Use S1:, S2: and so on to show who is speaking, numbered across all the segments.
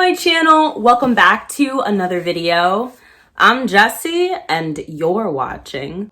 S1: my channel. Welcome back to another video. I'm Jessie and you're watching.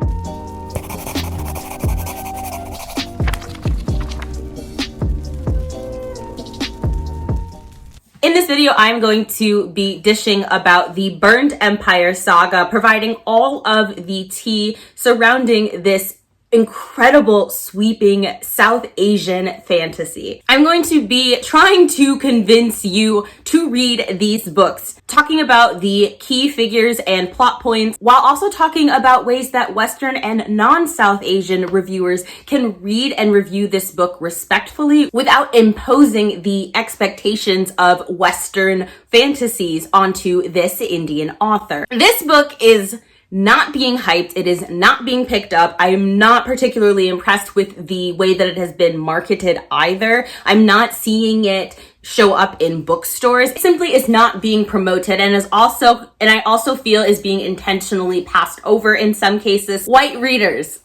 S1: In this video, I'm going to be dishing about the Burnt Empire saga, providing all of the tea surrounding this incredible, sweeping South Asian fantasy. I'm going to be trying to convince you to read these books, talking about the key figures and plot points, while also talking about ways that Western and non-South Asian reviewers can read and review this book respectfully without imposing the expectations of Western fantasies onto this Indian author. This book is not being hyped. It is not being picked up. I am not particularly impressed with the way that it has been marketed either. I'm not seeing it show up in bookstores. It simply is not being promoted and I also feel is being intentionally passed over in some cases. White readers,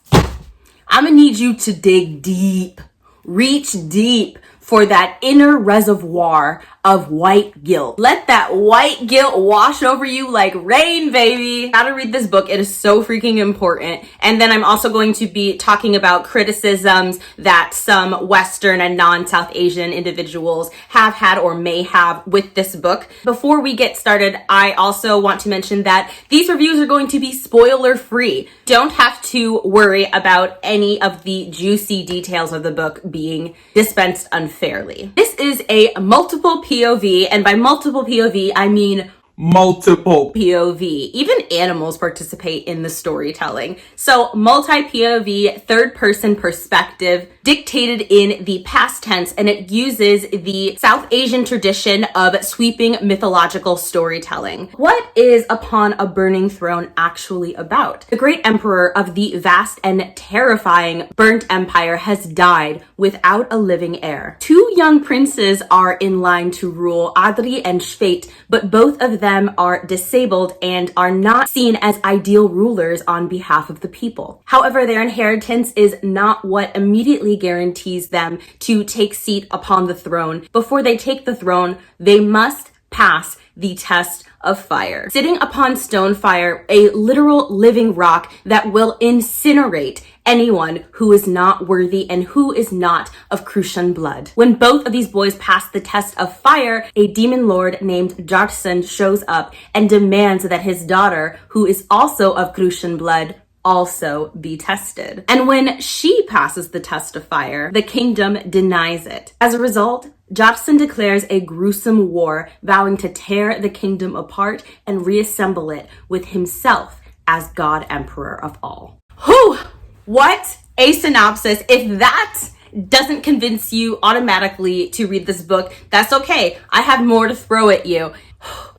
S1: I'm gonna need you to dig deep, reach deep for that inner reservoir of white guilt. Let that white guilt wash over you like rain, baby. Gotta read this book. It is so freaking important. And then I'm also going to be talking about criticisms that some Western and non-South Asian individuals have had or may have with this book. Before we get started, I also want to mention that these reviews are going to be spoiler free. Don't have to worry about any of the juicy details of the book being dispensed unfairly. This is a multiple POV, and by multiple POV, I mean multiple POV. Even animals participate in the storytelling. So multi-POV, third-person perspective, dictated in the past tense, and it uses the South Asian tradition of sweeping mythological storytelling. What is Upon a Burning Throne actually about? The great emperor of the vast and terrifying Burnt Empire has died without a living heir. Two young princes are in line to rule, Adri and Shvete, but both of them are disabled and are not seen as ideal rulers on behalf of the people. However, their inheritance is not what immediately guarantees them to take seat upon the throne. Before they take the throne, they must pass the test of fire. Sitting upon stone fire, a literal living rock that will incinerate anyone who is not worthy and who is not of Kushan blood. When both of these boys pass the test of fire, a demon lord named Jessesbowtiesand shows up and demands that his daughter, who is also of Kushan blood, also be tested. And when she passes the test of fire, the kingdom denies it. As a result, Jessesbowtiesand declares a gruesome war, vowing to tear the kingdom apart and reassemble it with himself as God Emperor of all. Whew! What a synopsis. If that doesn't convince you automatically to read this book, that's okay. I have more to throw at you.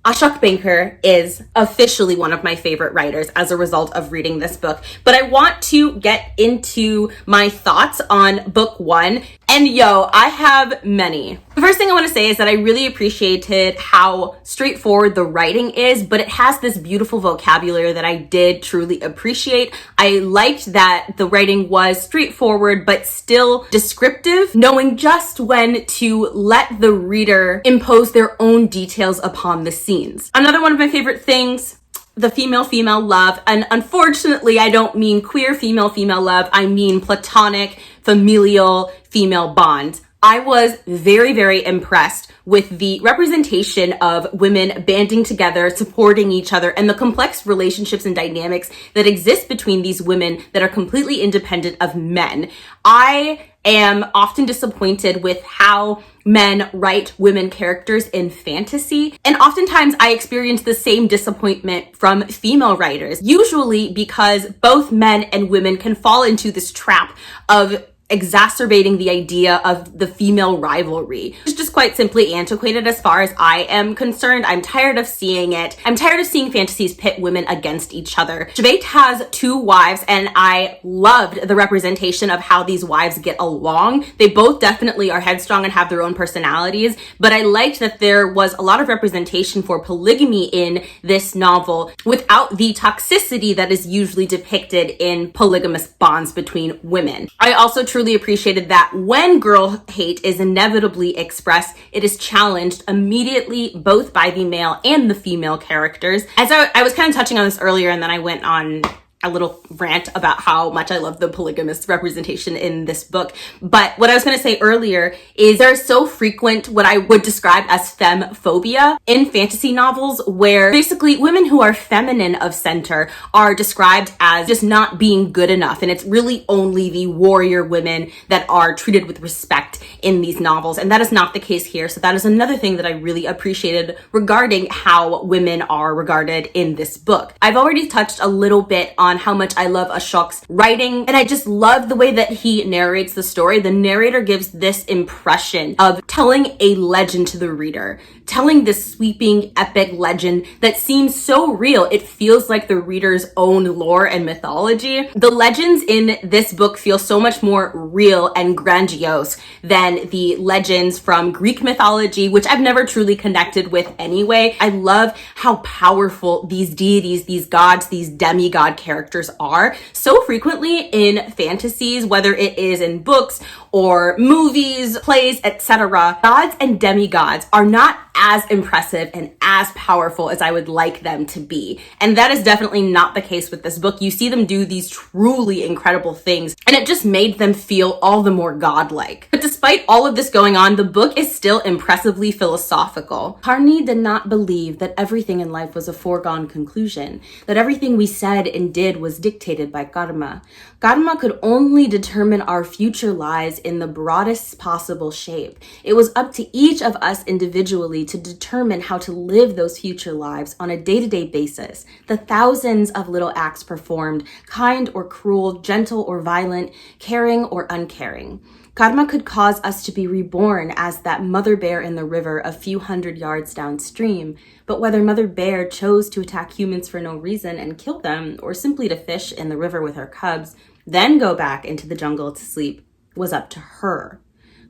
S1: Ashok Banker is officially one of my favorite writers as a result of reading this book, but I want to get into my thoughts on book one. And I have many. The first thing I want to say is that I really appreciated how straightforward the writing is, but it has this beautiful vocabulary that I did truly appreciate. I liked that the writing was straightforward, but still descriptive, knowing just when to let the reader impose their own details upon the scenes. Another one of my favorite things, the female-female love. And unfortunately, I don't mean queer female-female love. I mean platonic, familial female bond. I was very, very impressed with the representation of women banding together, supporting each other, and the complex relationships and dynamics that exist between these women that are completely independent of men. I am often disappointed with how men write women characters in fantasy, and oftentimes I experience the same disappointment from female writers, usually because both men and women can fall into this trap of exacerbating the idea of the female rivalry. It's just quite simply antiquated as far as I am concerned. I'm tired of seeing it. I'm tired of seeing fantasies pit women against each other. Shvete has two wives, and I loved the representation of how these wives get along. They both definitely are headstrong and have their own personalities, but I liked that there was a lot of representation for polygamy in this novel without the toxicity that is usually depicted in polygamous bonds between women. I also truly appreciated that when girl hate is inevitably expressed, it is challenged immediately both by the male and the female characters. As I was kind of touching on this earlier, and then I went on a little rant about how much I love the polygamous representation in this book. But what I was going to say earlier is there's so frequent what I would describe as femphobia in fantasy novels, where basically women who are feminine of center are described as just not being good enough. And it's really only the warrior women that are treated with respect in these novels. And that is not the case here. So that is another thing that I really appreciated regarding how women are regarded in this book. I've already touched a little bit on how much I love Ashok's writing, and I just love the way that he narrates the story. The narrator gives this impression of telling a legend to the reader, telling this sweeping epic legend that seems so real. It feels like the reader's own lore and mythology. The legends in this book feel so much more real and grandiose than the legends from Greek mythology, which I've never truly connected with anyway. I love how powerful these deities, these gods, these demigod characters are. So frequently in fantasies, whether it is in books or movies, plays, etc., gods and demigods are not as impressive and as powerful as I would like them to be. And that is definitely not the case with this book. You see them do these truly incredible things, and it just made them feel all the more godlike. But despite all of this going on, the book is still impressively philosophical. Karni did not believe that everything in life was a foregone conclusion, that everything we said and did was dictated by karma. Karma could only determine our future lives in the broadest possible shape. It was up to each of us individually to determine how to live those future lives on a day-to-day basis. The thousands of little acts performed, kind or cruel, gentle or violent, caring or uncaring. Karma could cause us to be reborn as that mother bear in the river a few hundred yards downstream, but whether Mother Bear chose to attack humans for no reason and kill them, or simply to fish in the river with her cubs, then go back into the jungle to sleep, was up to her.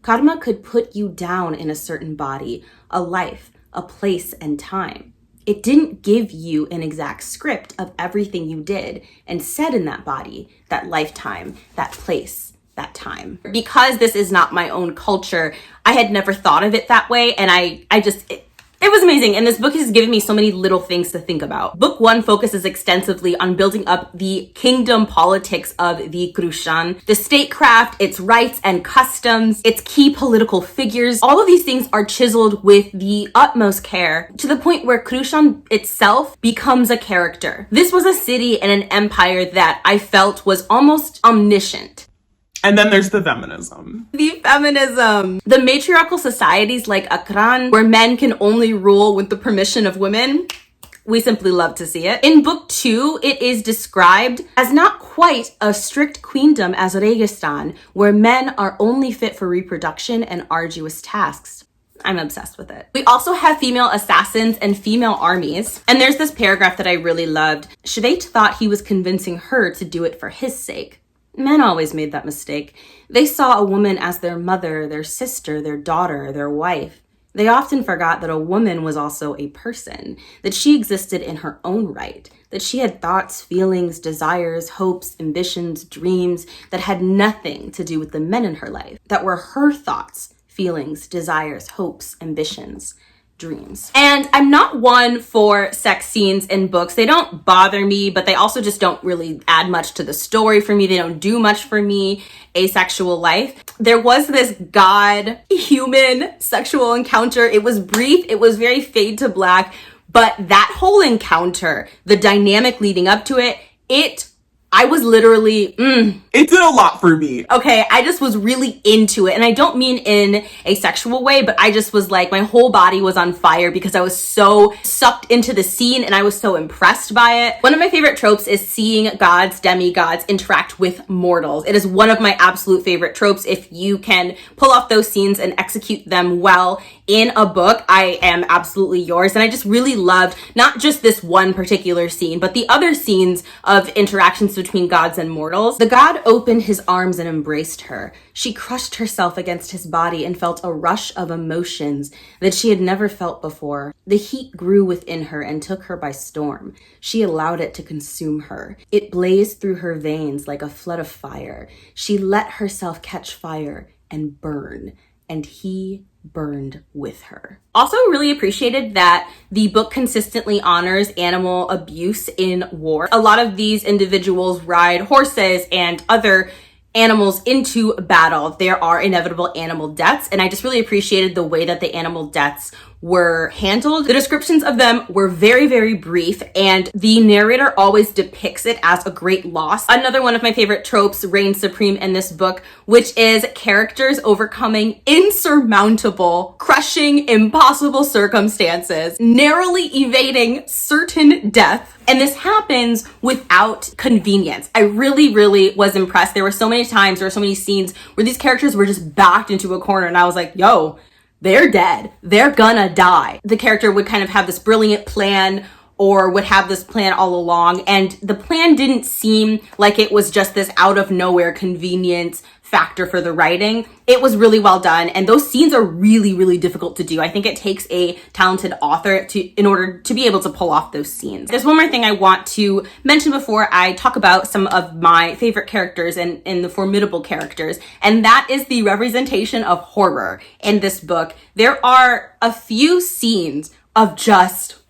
S1: Karma could put you down in a certain body, a life, a place, and time. It didn't give you an exact script of everything you did and said in that body, that lifetime, that place, that time. Because this is not my own culture, I had never thought of it that way, and it was amazing, and this book has given me so many little things to think about. Book 1 focuses extensively on building up the kingdom politics of the Krushan, the statecraft, its rights and customs, its key political figures. All of these things are chiseled with the utmost care, to the point where Krushan itself becomes a character. This was a city and an empire that I felt was almost omniscient.
S2: And then there's the feminism.
S1: The feminism. The matriarchal societies like Akran, where men can only rule with the permission of women, we simply love to see it. In book 2, it is described as not quite a strict queendom as Registan, where men are only fit for reproduction and arduous tasks. I'm obsessed with it. We also have female assassins and female armies. And there's this paragraph that I really loved. Shveit thought he was convincing her to do it for his sake. Men always made that mistake. They saw a woman as their mother, their sister, their daughter, their wife. They often forgot that a woman was also a person, that she existed in her own right, that she had thoughts, feelings, desires, hopes, ambitions, dreams that had nothing to do with the men in her life, that were her thoughts, feelings, desires, hopes, ambitions, dreams. And I'm not one for sex scenes in books. They don't bother me, but they also just don't really add much to the story for me. They don't do much for me. Asexual life. There was this god-human sexual encounter. It was brief. It was very fade to black, but that whole encounter, the dynamic leading up to it, I was literally,
S2: It did a lot for me.
S1: Okay, I just was really into it. And I don't mean in a sexual way, but I just was like, my whole body was on fire because I was so sucked into the scene and I was so impressed by it. One of my favorite tropes is seeing gods, demigods interact with mortals. It is one of my absolute favorite tropes. If you can pull off those scenes and execute them well in a book, I am absolutely yours. And I just really loved not just this one particular scene, but the other scenes of interactions between gods and mortals. The god opened his arms and embraced her. She crushed herself against his body and felt a rush of emotions that she had never felt before. The heat grew within her and took her by storm. She allowed it to consume her. It blazed through her veins like a flood of fire. She let herself catch fire and burn, and he burned with her. Also really appreciated that the book consistently honors animal abuse in war. A lot of these individuals ride horses and other animals into battle. There are inevitable animal deaths, and I just really appreciated the way that the animal deaths were handled. The descriptions of them were very, very brief, and the narrator always depicts it as a great loss. Another one of my favorite tropes reigns supreme in this book, which is characters overcoming insurmountable, crushing, impossible circumstances, narrowly evading certain death. And this happens without convenience. I really, really was impressed. There were so many times, there were so many scenes where these characters were just backed into a corner, and I was like, yo, they're dead. They're gonna die. The character would kind of have this brilliant plan, or would have this plan all along, and the plan didn't seem like it was just this out of nowhere convenience factor for the writing. It was really well done, and those scenes are really, really difficult to do. I think it takes a talented author in order to be able to pull off those scenes. There's one more thing I want to mention before I talk about some of my favorite characters and the formidable characters, and that is the representation of horror in this book. There are a few scenes of just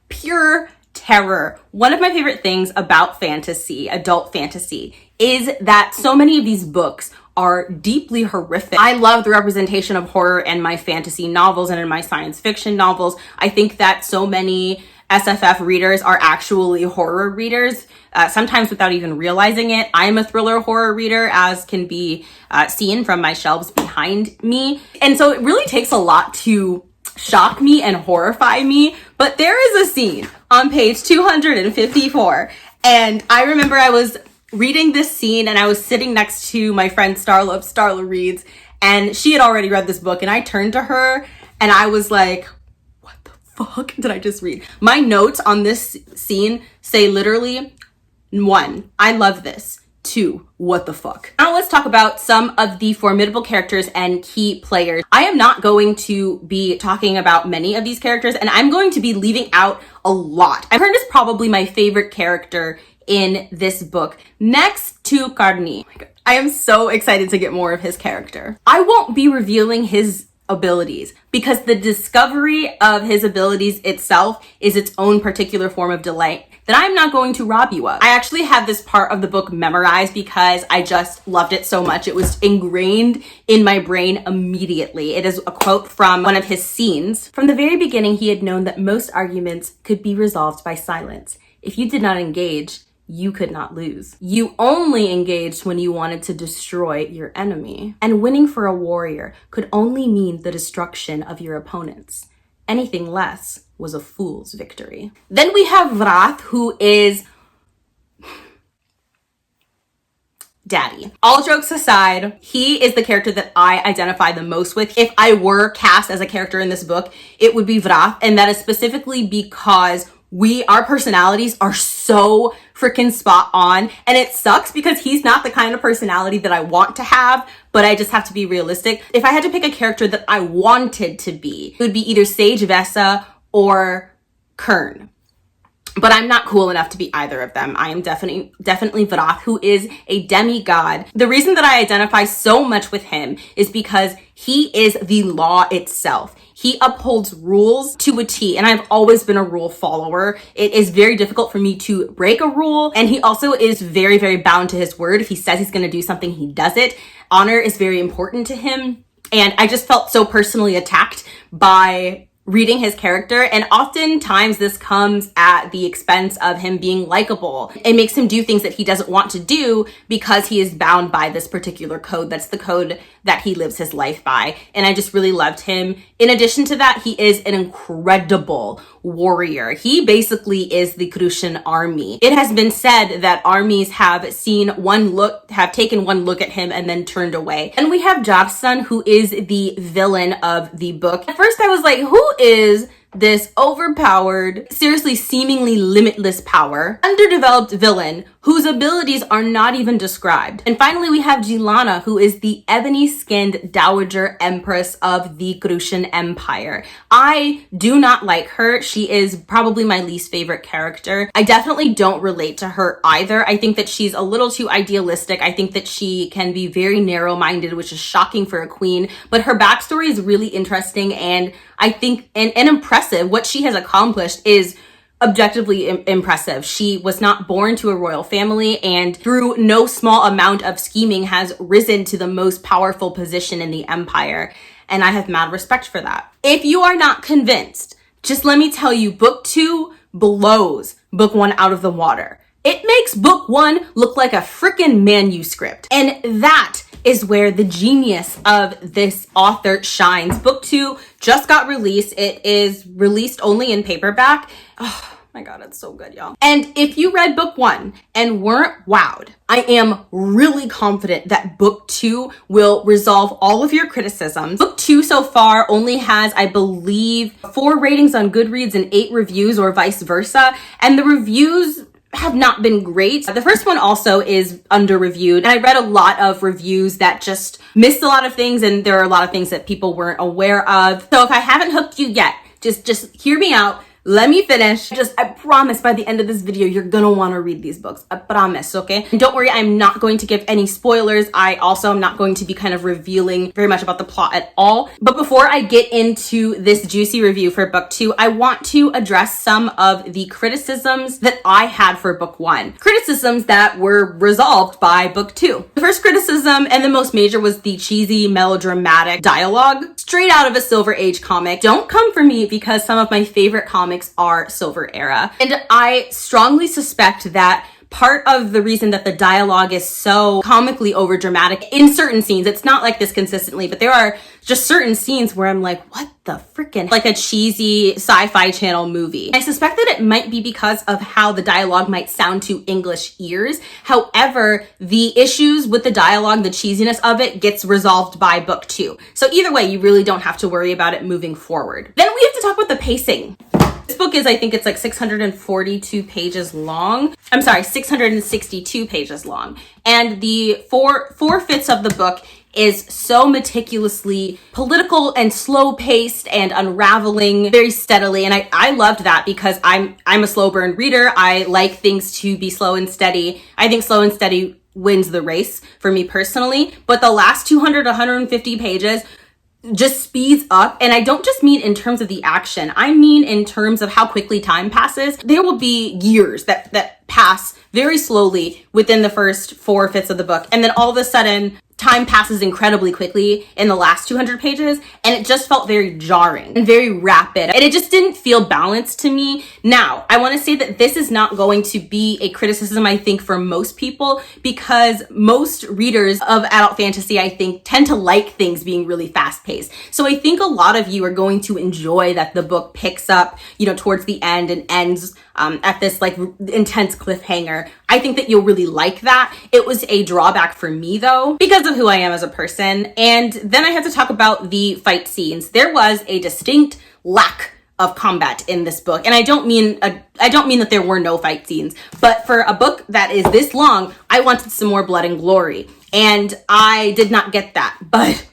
S1: pure terror. One of my favorite things about fantasy, adult fantasy, is that so many of these books are deeply horrific. I love the representation of horror in my fantasy novels and in my science fiction novels. I think that so many SFF readers are actually horror readers, sometimes without even realizing it. I'm a thriller horror reader, as can be seen from my shelves behind me. And so it really takes a lot to shock me and horrify me. But there is a scene on page 254. And I remember I was reading this scene and I was sitting next to my friend Starla of Starla Reads, and she had already read this book, and I turned to her and I was like, what the fuck did I just read? My notes on this scene say literally, 1, I love this. 2, what the fuck? Now let's talk about some of the formidable characters and key players. I am not going to be talking about many of these characters, and I'm going to be leaving out a lot. Kern is probably my favorite character in this book, next to Karni. Oh my God. I am so excited to get more of his character. I won't be revealing his abilities because the discovery of his abilities itself is its own particular form of delight that I'm not going to rob you of. I actually have this part of the book memorized because I just loved it so much. It was ingrained in my brain immediately. It is a quote from one of his scenes. From the very beginning, he had known that most arguments could be resolved by silence. If you did not engage, you could not lose. You only engaged when you wanted to destroy your enemy. And winning for a warrior could only mean the destruction of your opponents. Anything less was a fool's victory. Then we have Vrath, who is daddy. All jokes aside, he is the character that I identify the most with. If I were cast as a character in this book, it would be Vrath, and that is specifically because our personalities are so freaking spot on, and it sucks because he's not the kind of personality that I want to have, but I just have to be realistic. If I had to pick a character that I wanted to be, it would be either Sage Vessa or Kern. But I'm not cool enough to be either of them. I am definitely Vrath, who is a demigod. The reason that I identify so much with him is because he is the law itself. He upholds rules to a T, and I've always been a rule follower. It is very difficult for me to break a rule, and he also is very, very bound to his word. If he says he's going to do something, he does it. Honor is very important to him, and I just felt so personally attacked by reading his character, and oftentimes this comes at the expense of him being likable. It makes him do things that he doesn't want to do because he is bound by this particular code. That's the code that he lives his life by. And I just really loved him. In addition to that, he is an incredible warrior. He basically is the Krushan army. It has been said that armies have taken one look at him and then turned away. And we have Jabsan, who is the villain of the book. At first I was like, who is this overpowered, seriously seemingly limitless power, underdeveloped villain whose abilities are not even described? And finally, we have Jilana, who is the ebony-skinned dowager empress of the Krushan Empire. I do not like her. She is probably my least favorite character. I definitely don't relate to her either. I think that she's a little too idealistic. I think that she can be very narrow-minded, which is shocking for a queen, but her backstory is really interesting, and I think, and impressive. What she has accomplished is objectively impressive. She was not born to a royal family, and through no small amount of scheming has risen to the most powerful position in the empire. And I have mad respect for that. If you are not convinced, just let me tell you, book 2 blows book 1 out of the water. It makes book 1 look like a freaking manuscript. And that is where the genius of this author shines. Book 2 just got released. It is released only in paperback. Oh my God, it's so good, y'all. And if you read book 1 and weren't wowed, I am really confident that book 2 will resolve all of your criticisms. Book 2 so far only has, I believe, 4 ratings on Goodreads and 8 reviews, or vice versa. And the reviews have not been great. The first one also is under-reviewed, and I read a lot of reviews that just missed a lot of things, and there are a lot of things that people weren't aware of. So if I haven't hooked you yet, just hear me out. Let me finish. I promise by the end of this video, you're gonna wanna read these books. I promise, okay? And don't worry, I'm not going to give any spoilers. I also am not going to be kind of revealing very much about the plot at all. But before I get into this juicy review for book 2, I want to address some of the criticisms that I had for book 1. Criticisms that were resolved by book 2. The first criticism, and the most major, was the cheesy, melodramatic dialogue. Straight out of a Silver Age comic. Don't come for me, because some of my favorite comics are Silver Era. And I strongly suspect that part of the reason that the dialogue is so comically overdramatic in certain scenes, it's not like this consistently, but there are just certain scenes where I'm like, what the freaking, like a cheesy sci-fi channel movie. I suspect that it might be because of how the dialogue might sound to English ears. However, the issues with the dialogue, the cheesiness of it, gets resolved by book 2. So either way, you really don't have to worry about it moving forward. Then we have to talk about the pacing. This book is, I think it's like 642 pages long. I'm sorry, 662 pages long. And the four-fifths of the book is so meticulously political and slow paced and unraveling very steadily. And I loved that, because I'm a slow burn reader. I like things to be slow and steady. I think slow and steady wins the race for me personally. But the last 200, 150 pages just speeds up. And I don't just mean in terms of the action. I mean in terms of how quickly time passes. There will be years that pass very slowly within the first 4/5 of the book. And then all of a sudden, time passes incredibly quickly in the last 200 pages, and it just felt very jarring and very rapid, and it just didn't feel balanced to me. Now, I want to say that this is not going to be a criticism, I think, for most people, because most readers of adult fantasy, I think, tend to like things being really fast-paced. So I think a lot of you are going to enjoy that the book picks up, towards the end and ends at this like intense cliffhanger. I think that you'll really like that. It was a drawback for me though, because of who I am as a person. And then I have to talk about the fight scenes. There was a distinct lack of combat in this book. And I don't mean that there were no fight scenes, but for a book that is this long, I wanted some more blood and glory. And I did not get that, but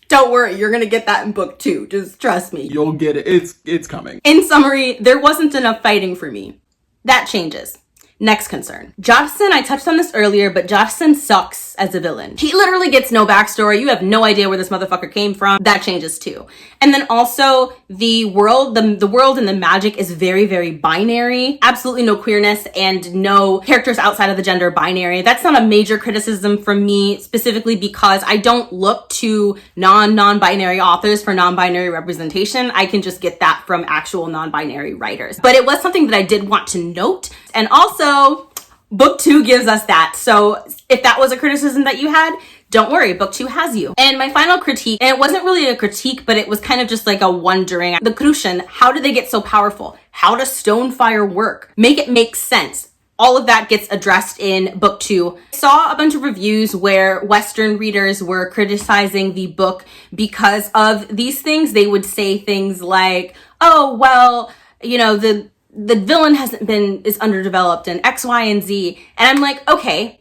S1: don't worry, you're gonna get that in book 2. Just trust me.
S2: You'll get it. It's coming.
S1: In summary, there wasn't enough fighting for me. That changes. Next concern. Jabsan, I touched on this earlier, but Jabsan sucks as a villain. He literally gets no backstory. You have no idea where this motherfucker came from. That changes too. And then also the world and the magic is very, very binary. Absolutely no queerness and no characters outside of the gender binary. That's not a major criticism from me, specifically because I don't look to non-binary authors for non-binary representation. I can just get that from actual non-binary writers. But it was something that I did want to note. And also, book 2 gives us that. So if that was a criticism that you had, don't worry, book 2 has you. And my final critique, and it wasn't really a critique, but it was kind of just like a wondering, the Krushan, how did they get so powerful? How does Stonefire work? Make it make sense. All of that gets addressed in book 2. I saw a bunch of reviews where Western readers were criticizing the book because of these things. They would say things like, oh, well, you know, the villain is underdeveloped and X, Y, and Z. And I'm like, okay,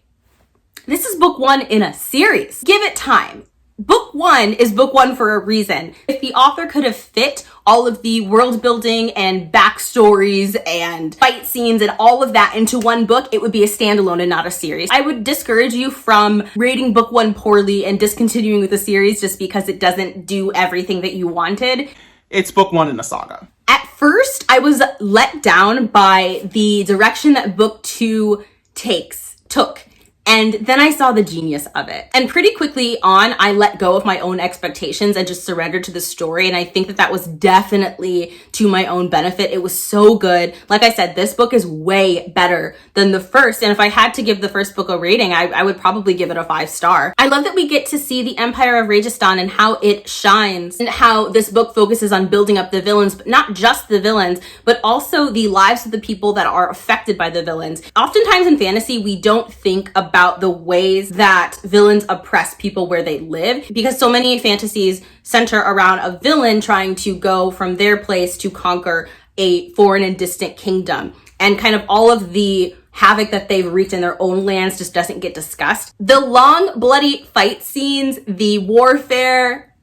S1: this is book 1 in a series. Give it time. Book 1 is book 1 for a reason. If the author could have fit all of the world building and backstories and fight scenes and all of that into one book, it would be a standalone and not a series. I would discourage you from rating book 1 poorly and discontinuing with the series just because it doesn't do everything that you wanted.
S2: It's book 1 in a saga.
S1: At first, I was let down by the direction that book 2 took. And then I saw the genius of it. And pretty quickly on, I let go of my own expectations and just surrendered to the story. And I think that that was definitely to my own benefit. It was so good. Like I said, this book is way better than the first. And if I had to give the first book a rating, I would probably give it a 5-star. I love that we get to see the Empire of Rajasthan and how it shines and how this book focuses on building up the villains, but not just the villains, but also the lives of the people that are affected by the villains. Oftentimes in fantasy, we don't think about the ways that villains oppress people where they live, because so many fantasies center around a villain trying to go from their place to conquer a foreign and distant kingdom. And kind of all of the havoc that they've wreaked in their own lands just doesn't get discussed. The long, bloody fight scenes, the warfare,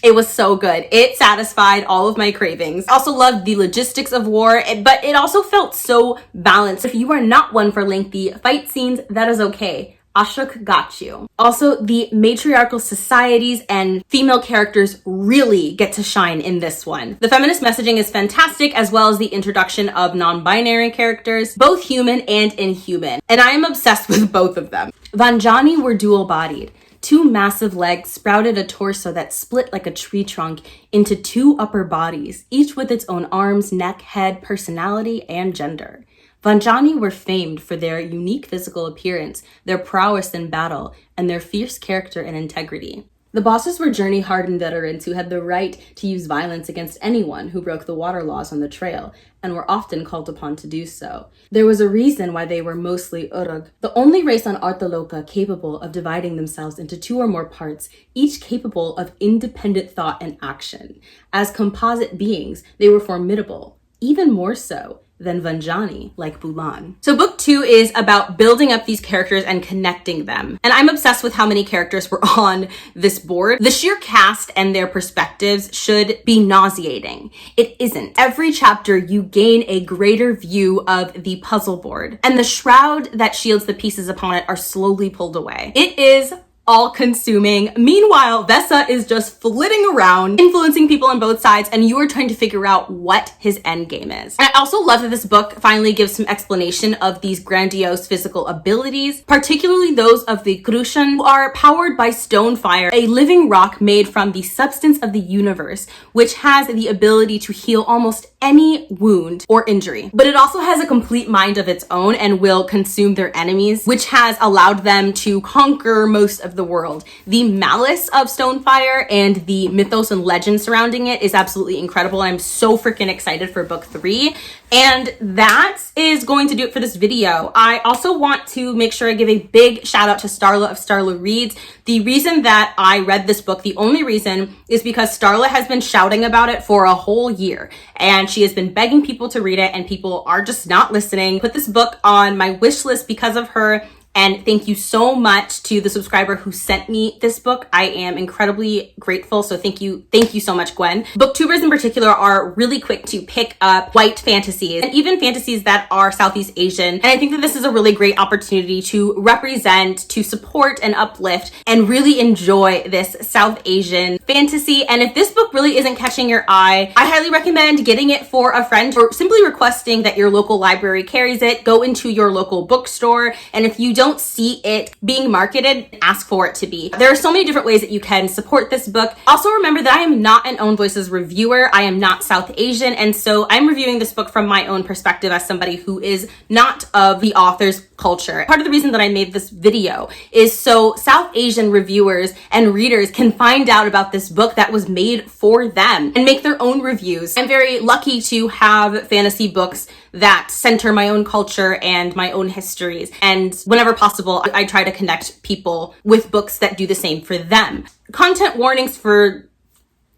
S1: it was so good. It satisfied all of my cravings. I also loved the logistics of war, but it also felt so balanced. If you are not one for lengthy fight scenes, that is okay. Ashok got you. Also, the matriarchal societies and female characters really get to shine in this one. The feminist messaging is fantastic, as well as the introduction of non-binary characters, both human and inhuman. And I am obsessed with both of them. Vanjani were dual-bodied. 2 massive legs sprouted a torso that split like a tree trunk into 2 upper bodies, each with its own arms, neck, head, personality, and gender. Vanjani were famed for their unique physical appearance, their prowess in battle, and their fierce character and integrity. The bosses were journey-hardened veterans who had the right to use violence against anyone who broke the water laws on the trail, and were often called upon to do so. There was a reason why they were mostly Urug, the only race on Artaloka capable of dividing themselves into 2 or more parts, each capable of independent thought and action. As composite beings, they were formidable, even more so than Vanjani, like Bulan. So book 2 is about building up these characters and connecting them. And I'm obsessed with how many characters were on this board. The sheer cast and their perspectives should be nauseating. It isn't. Every chapter you gain a greater view of the puzzle board, and the shroud that shields the pieces upon it are slowly pulled away. It is all-consuming. Meanwhile, Vesa is just flitting around, influencing people on both sides, and you are trying to figure out what his end game is. And I also love that this book finally gives some explanation of these grandiose physical abilities, particularly those of the Krushan, who are powered by Stonefire, a living rock made from the substance of the universe, which has the ability to heal almost any wound or injury. But it also has a complete mind of its own and will consume their enemies, which has allowed them to conquer most of the world. The malice of Stonefire and the mythos and legend surrounding it is absolutely incredible. I'm so freaking excited for book 3. And that is going to do it for this video. I also want to make sure I give a big shout out to Starla of Starla Reads. The reason that I read this book, the only reason, is because Starla has been shouting about it for a whole year. And she has been begging people to read it, and people are just not listening. Put this book on my wish list because of her. And thank you so much to the subscriber who sent me this book. I am incredibly grateful. So thank you so much, Gwen. Booktubers in particular are really quick to pick up white fantasies and even fantasies that are Southeast Asian. And I think that this is a really great opportunity to represent, to support and uplift and really enjoy this South Asian fantasy. And if this book really isn't catching your eye, I highly recommend getting it for a friend or simply requesting that your local library carries it. Go into your local bookstore. And if you don't see it being marketed, ask for it to be. There are so many different ways that you can support this book. Also remember that I am not an Own Voices reviewer. I am not South Asian, and so I'm reviewing this book from my own perspective as somebody who is not of the author's culture. Part of the reason that I made this video is so South Asian reviewers and readers can find out about this book that was made for them and make their own reviews. I'm very lucky to have fantasy books that center my own culture and my own histories. And whenever possible, I try to connect people with books that do the same for them. Content warnings for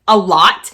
S1: a lot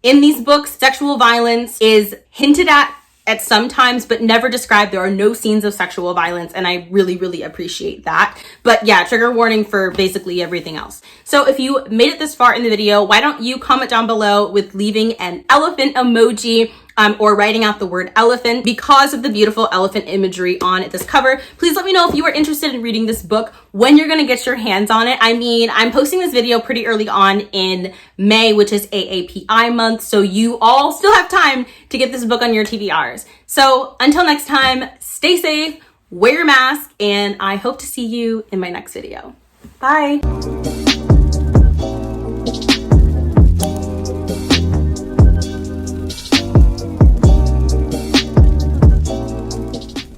S1: in these books. Sexual violence is hinted at some times, but never described. There are no scenes of sexual violence, and I really, really appreciate that. But yeah, trigger warning for basically everything else. So if you made it this far in the video, why don't you comment down below with leaving an elephant emoji or writing out the word elephant because of the beautiful elephant imagery on this cover. Please let me know if you are interested in reading this book, when you're gonna get your hands on it. I mean, I'm posting this video pretty early on in May, which is AAPI month, so you all still have time to get this book on your TBRs. So until next time, stay safe, wear your mask, and I hope to see you in my next video. Bye.